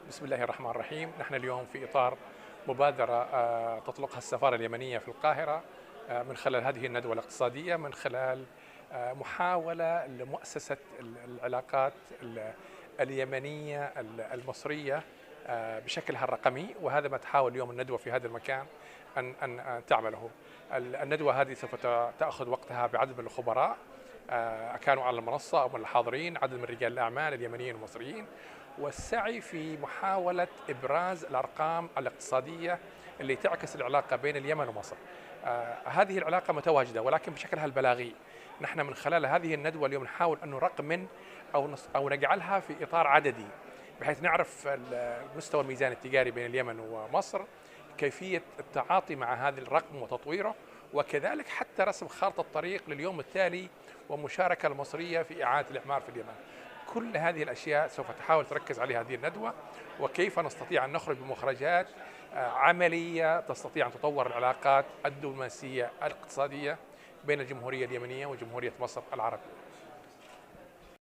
بسم الله الرحمن الرحيم. نحن اليوم في إطار مبادرة تطلقها السفارة اليمنية في القاهرة من خلال هذه الندوة الاقتصادية، من خلال محاولة لمؤسسة العلاقات اليمنية المصرية بشكلها الرقمي، وهذا ما تحاول اليوم الندوة في هذا المكان أن تعمله. الندوة هذه سوف تأخذ وقتها بعدد من الخبراء كانوا على المنصة أو من الحاضرين، عدد من رجال الأعمال اليمنيين والمصريين، والسعي في محاولة إبراز الأرقام الاقتصادية اللي تعكس العلاقة بين اليمن ومصر. هذه العلاقة متواجدة ولكن بشكلها البلاغي. نحن من خلال هذه الندوة اليوم نحاول أن نرقمن أو نجعلها في إطار عددي، بحيث نعرف مستوى الميزان التجاري بين اليمن ومصر، كيفية التعاطي مع هذا الرقم وتطويره، وكذلك حتى رسم خارطة الطريق لليوم التالي ومشاركة المصرية في إعادة الإعمار في اليمن. كل هذه الأشياء سوف تحاول تركز عليها هذه الندوة، وكيف نستطيع أن نخرج بمخرجات عملية تستطيع أن تطور العلاقات الدبلوماسية الاقتصادية بين الجمهورية اليمنية وجمهورية مصر العربية.